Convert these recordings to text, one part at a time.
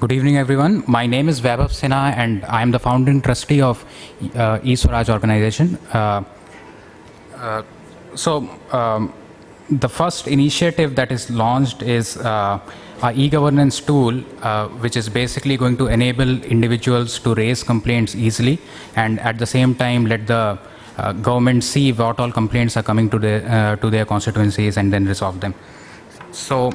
Good evening, everyone. My name is Vaibhav Sinha, and I am the founding trustee of eSwaraj organization. The first initiative that is launched is a e-governance tool, which is basically going to enable individuals to raise complaints easily, and at the same time let the government see what all complaints are coming to their constituencies and then resolve them. So,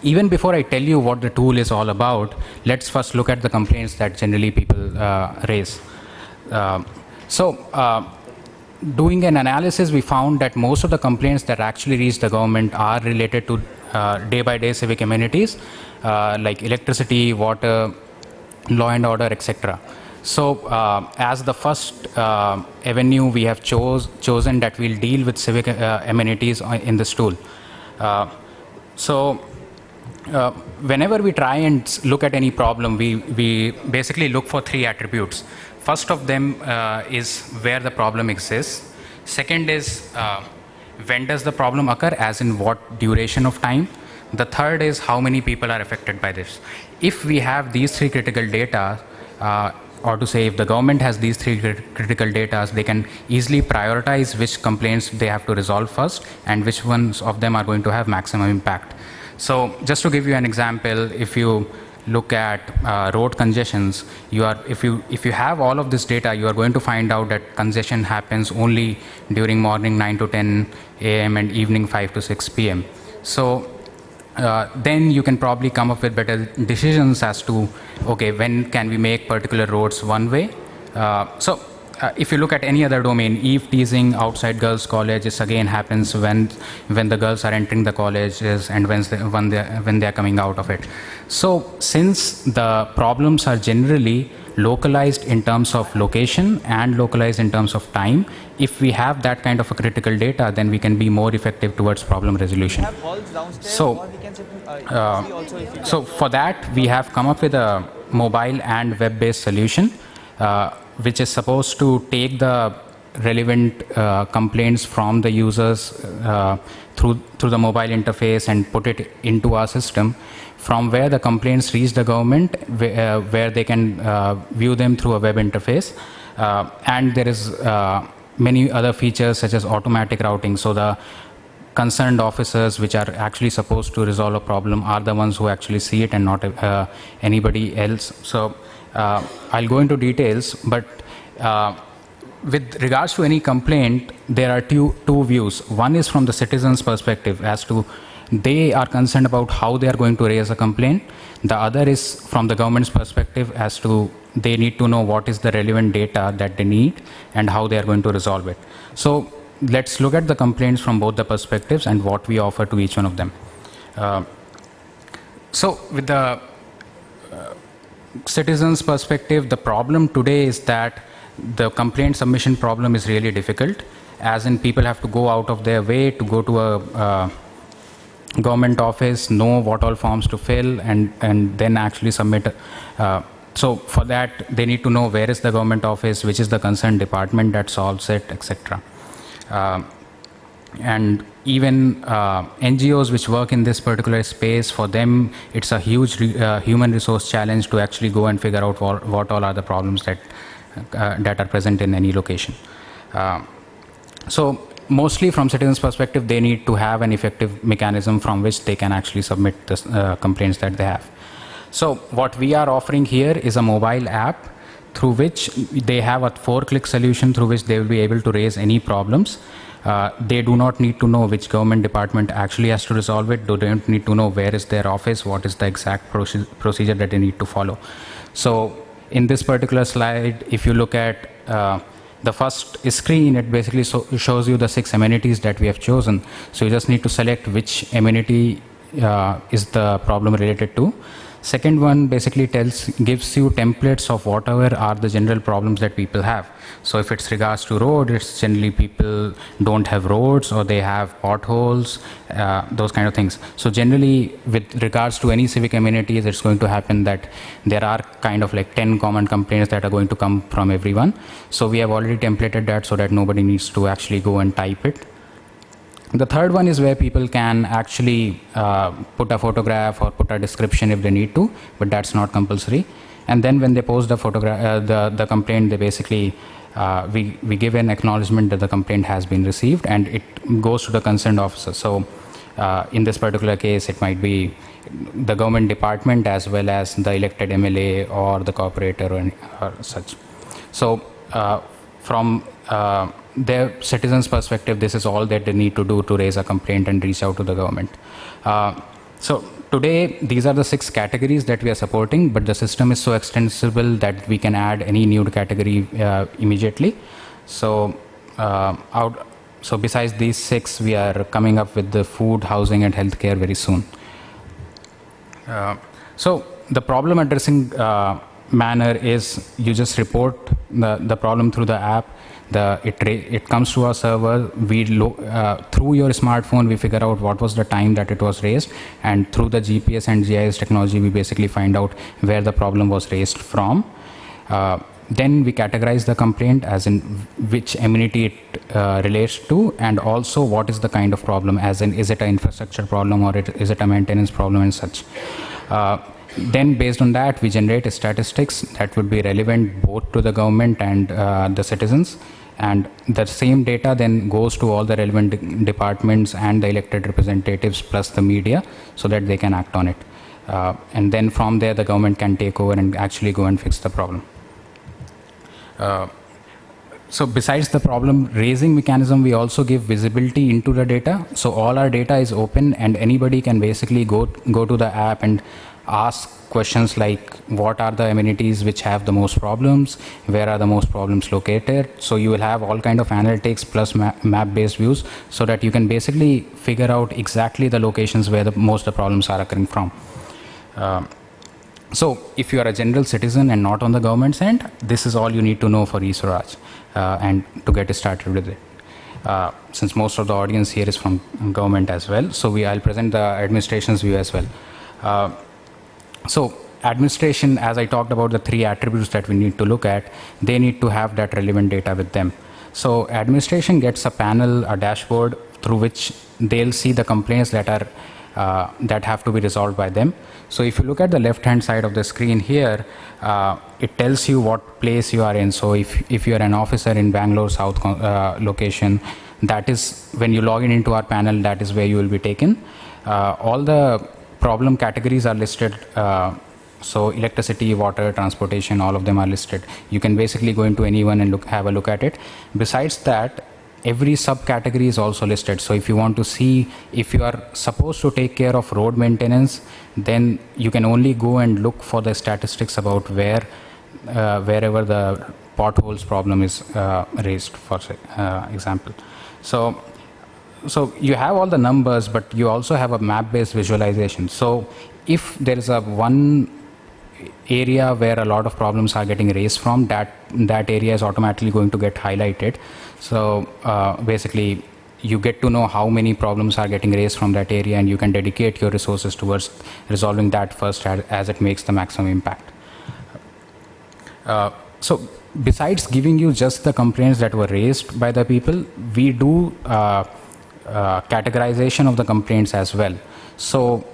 even before I tell you what the tool is all about, let's first look at the complaints that generally people raise. Doing an analysis, we found that most of the complaints that actually reach the government are related to day-by-day civic amenities like electricity, water, law and order, etc. So, as the first avenue, we have chosen that we'll deal with civic amenities in this tool. Whenever we try and look at any problem, we basically look for three attributes. First of them is where the problem exists. Second is when does the problem occur, as in what duration of time. The third is how many people are affected by this. If we have these three critical data, or to say if the government has these three critical data, they can easily prioritize which complaints they have to resolve first and which ones of them are going to have maximum impact. So just to give you an example, if you look at road congestions, if you have all of this data, you are going to find out that congestion happens only during morning 9 to 10 a.m. and evening 5 to 6 p.m. So then you can probably come up with better decisions as to, okay, when can we make particular roads one way. If you look at any other domain, eve teasing outside girls' colleges again happens when the girls are entering the colleges and when they are coming out of it. So since the problems are generally localized in terms of location and localized in terms of time, if we have that kind of a critical data, then we can be more effective towards problem resolution. So for that, we have come up with a mobile and web-based solution, which is supposed to take the relevant complaints from the users through the mobile interface and put it into our system, from where the complaints reach the government, where they can view them through a web interface. And there is many other features such as automatic routing. So the concerned officers which are actually supposed to resolve a problem are the ones who actually see it and not anybody else. So I'll go into details, but with regards to any complaint, there are two views. One is from the citizen's perspective, as to they are concerned about how they are going to raise a complaint. The other is from the government's perspective, as to they need to know what is the relevant data that they need and how they are going to resolve it. So let's look at the complaints from both the perspectives and what we offer to each one of them. So with the citizens' perspective, the problem today is that the complaint submission problem is really difficult, as in people have to go out of their way to go to a government office, know what all forms to fill, and then actually submit. So for that, they need to know where is the government office, which is the concerned department that solves it, etc. And even NGOs which work in this particular space, for them it's a huge human resource challenge to actually go and figure out what all are the problems that are present in any location. So mostly from citizens' perspective, they need to have an effective mechanism from which they can actually submit the complaints that they have. So what we are offering here is a mobile app through which they have a 4-click solution through which they will be able to raise any problems. They do not need to know which government department actually has to resolve it. They don't need to know where is their office, what is the exact procedure that they need to follow. So in this particular slide, if you look at the first screen, it basically shows you the 6 amenities that we have chosen. So you just need to select which amenity is the problem related to. Second one basically gives you templates of whatever are the general problems that people have. So if it's regards to road, it's generally people don't have roads or they have potholes, those kind of things. So generally with regards to any civic amenities, it's going to happen that there are kind of like 10 common complaints that are going to come from everyone. So we have already templated that so that nobody needs to actually go and type it. The third one is where people can actually put a photograph or put a description if they need to, but that's not compulsory. And then when they post the photograph, the complaint, they basically we give an acknowledgement that the complaint has been received, and it goes to the concerned officer. So in this particular case, it might be the government department as well as the elected MLA or the corporator or such. So from their citizens' perspective, this is all that they need to do to raise a complaint and reach out to the government. So today, these are the 6 categories that we are supporting, but the system is so extensible that we can add any new category immediately. So so besides these 6, we are coming up with the food, housing, and healthcare very soon. So the problem addressing manner is you just report the problem through the app. It comes to our server. We through your smartphone, we figure out what was the time that it was raised, and through the GPS and GIS technology, we basically find out where the problem was raised from. Then we categorize the complaint as in which amenity it relates to, and also what is the kind of problem, as in is it an infrastructure problem or is it a maintenance problem and such. Then based on that, we generate statistics that would be relevant both to the government and the citizens. And the same data then goes to all the relevant departments and the elected representatives plus the media so that they can act on it. And then from there, the government can take over and actually go and fix the problem. So besides the problem raising mechanism, we also give visibility into the data. So all our data is open and anybody can basically go to the app and ask questions like what are the amenities which have the most problems, where are the most problems located. So you will have all kind of analytics plus map based views so that you can basically figure out exactly the locations where most of the problems are occurring from. So if you are a general citizen and not on the government's end, this is all you need to know for eSwaraj and to get started with it. Since most of the audience here is from government as well, so I'll present the administration's view as well. So administration, as I talked about the 3 attributes that we need to look at, they need to have that relevant data with them. So administration gets a panel, a dashboard through which they'll see the complaints that are that have to be resolved by them. So if you look at the left hand side of the screen here, it tells you what place you are in. So if you are an officer in Bangalore South location, that is when you log in into our panel, that is where you will be taken. All the problem categories are listed. So electricity, water, transportation, all of them are listed. You can basically go into any one and have a look at it. Besides that, every subcategory is also listed. So if you want to see if you are supposed to take care of road maintenance, then you can only go and look for the statistics about wherever the potholes problem is raised, for example. So you have all the numbers, but you also have a map-based visualization. So if there is one area where a lot of problems are getting raised from, that area is automatically going to get highlighted. So basically you get to know how many problems are getting raised from that area, and you can dedicate your resources towards resolving that first as it makes the maximum impact. So besides giving you just the complaints that were raised by the people, we do categorization of the complaints as well. So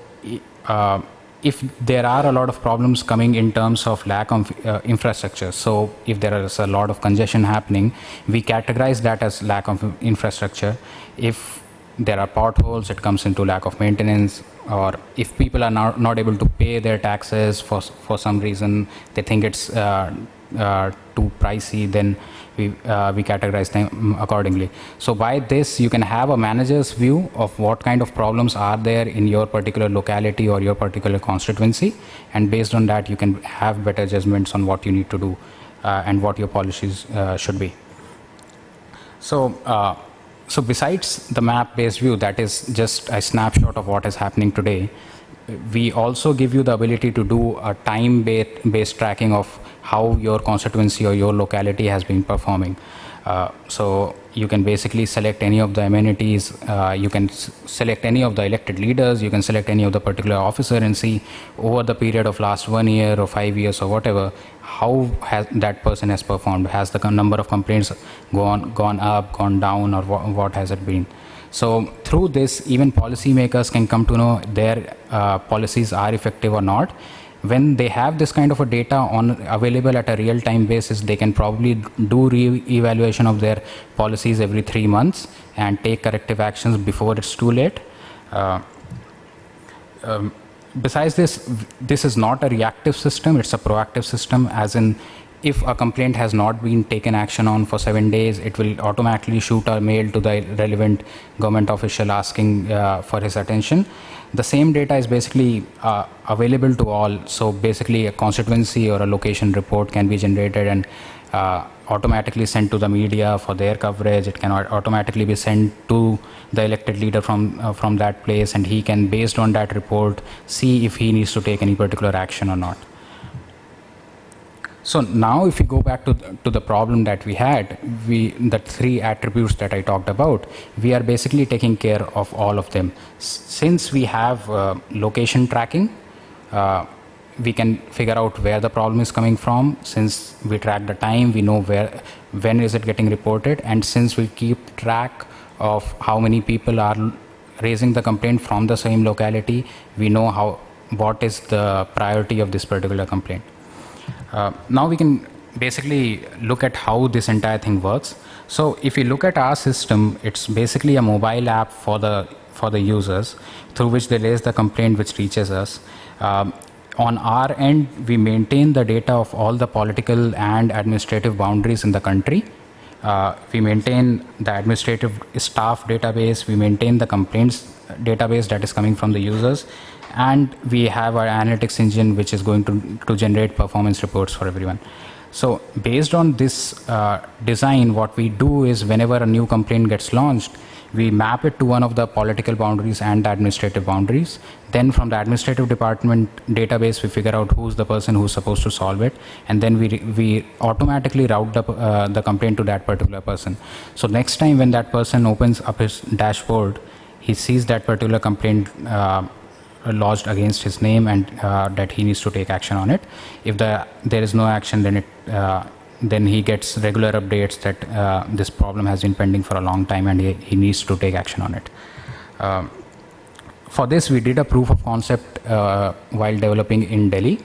if there are a lot of problems coming in terms of lack of infrastructure, so if there is a lot of congestion happening, we categorize that as lack of infrastructure. If there are potholes, it comes into lack of maintenance. Or if people are not able to pay their taxes for some reason, they think it's too pricey, then we categorize them accordingly. So by this, you can have a manager's view of what kind of problems are there in your particular locality or your particular constituency, and based on that, you can have better judgments on what you need to do and what your policies should be. So besides the map-based view, that is just a snapshot of what is happening today, we also give you the ability to do a time-based tracking of how your constituency or your locality has been performing. So you can basically select any of the amenities, you can select any of the elected leaders, you can select any of the particular officer and see over the period of last 1 year or 5 years or whatever, how that person has performed. Has the number of complaints gone up, gone down, or what has it been? So through this, even policymakers can come to know their policies are effective or not. When they have this kind of a data available at a real-time basis, they can probably do re-evaluation of their policies every 3 months and take corrective actions before it's too late. Besides this, this is not a reactive system, it's a proactive system, as in if a complaint has not been taken action on for 7 days, it will automatically shoot a mail to the relevant government official asking for his attention. The same data is basically available to all. So basically a constituency or a location report can be generated and automatically sent to the media for their coverage. It can automatically be sent to the elected leader from that place, and he can, based on that report, see if he needs to take any particular action or not. So now if we go back to the problem that we had, the 3 attributes that I talked about, we are basically taking care of all of them. Since we have location tracking, we can figure out where the problem is coming from. Since we track the time, we know when is it getting reported, and since we keep track of how many people are raising the complaint from the same locality, we know what is the priority of this particular complaint. Now we can basically look at how this entire thing works. So if you look at our system, it's basically a mobile app for the users through which they raise the complaint which reaches us. On our end, we maintain the data of all the political and administrative boundaries in the country. We maintain the administrative staff database, we maintain the complaints database that is coming from the users, and we have our analytics engine which is going to generate performance reports for everyone. So based on this design, what we do is whenever a new complaint gets launched, we map it to one of the political boundaries and the administrative boundaries. Then from the administrative department database, we figure out who's the person who's supposed to solve it, and then we automatically route the complaint to that particular person. So next time when that person opens up his dashboard, he sees that particular complaint lodged against his name, and that he needs to take action on it. If there is no action, then he gets regular updates that this problem has been pending for a long time and he needs to take action on it. For this, we did a proof of concept while developing in Delhi.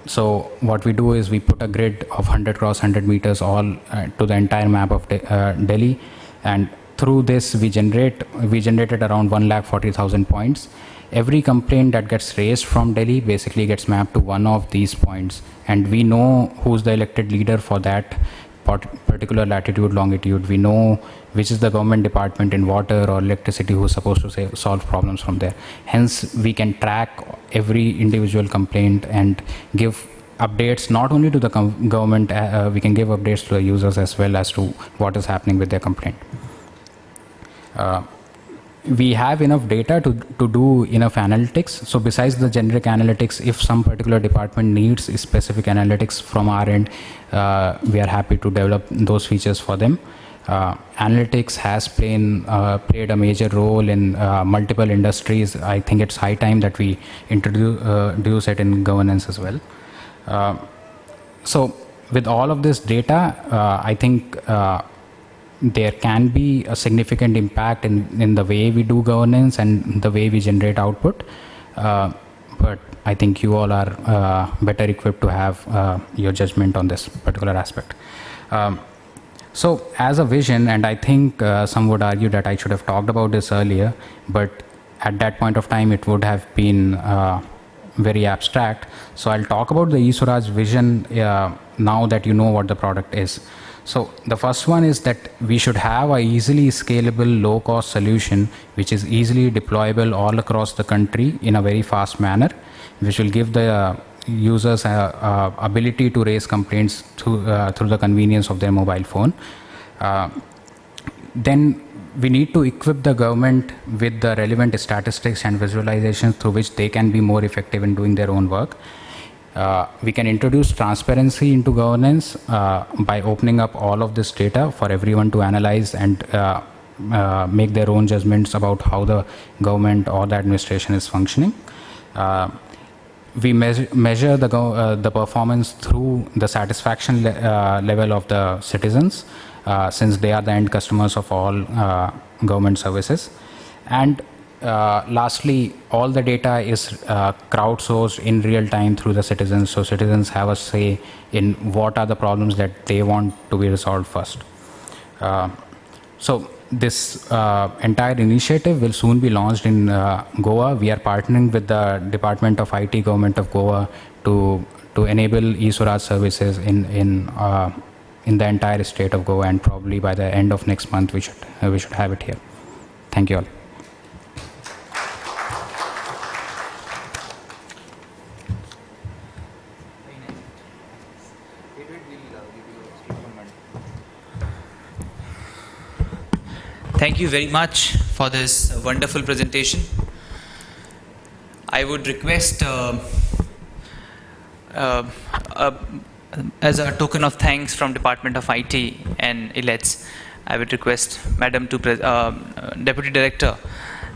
So what we do is we put a grid of 100 cross 100 meters all to the entire map of Delhi, and through this we generated around 140,000 points. Every complaint that gets raised from Delhi basically gets mapped to one of these points, and we know who's the elected leader for that particular latitude, longitude. We know which is the government department in water or electricity who's supposed to solve problems from there. Hence, we can track every individual complaint and give updates not only to the government, we can give updates to the users as well as to what is happening with their complaint. We have enough data to do enough analytics. So besides the generic analytics, if some particular department needs specific analytics from our end, we are happy to develop those features for them. Analytics has played a major role in multiple industries. I think it's high time that we introduce it in governance as well. So with all of this data, I think there can be a significant impact in the way we do governance and the way we generate output. But I think you all are better equipped to have your judgment on this particular aspect. So as a vision, and I think some would argue that I should have talked about this earlier, but at that point of time it would have been very abstract. So I'll talk about the eSwaraj vision now that you know what the product is. So the first one is that we should have a easily scalable, low-cost solution which is easily deployable all across the country in a very fast manner, which will give the users ability to raise complaints through the convenience of their mobile phone. Then we need to equip the government with the relevant statistics and visualizations through which they can be more effective in doing their own work. We can introduce transparency into governance by opening up all of this data for everyone to analyze and make their own judgments about how the government or the administration is functioning. we measure the performance through the satisfaction level of the citizens, since they are the end customers of all government services. And lastly, all the data is crowdsourced in real time through the citizens, so citizens have a say in what are the problems that they want to be resolved first. So this entire initiative will soon be launched in Goa. We are partnering with the Department of IT, Government of Goa, to enable eSwaraj services in the entire state of Goa, and probably by the end of next month we should have it here. Thank you all. Thank you very much for this wonderful presentation. I would request, as a token of thanks from Department of IT and ILETS, I would request Madam to Deputy Director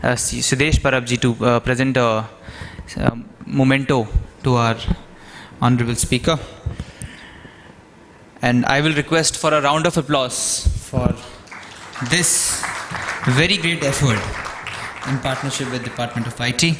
Siddhesh Parab to present a memento to our Honorable Speaker. And I will request for a round of applause for this very great effort in partnership with Department of IT.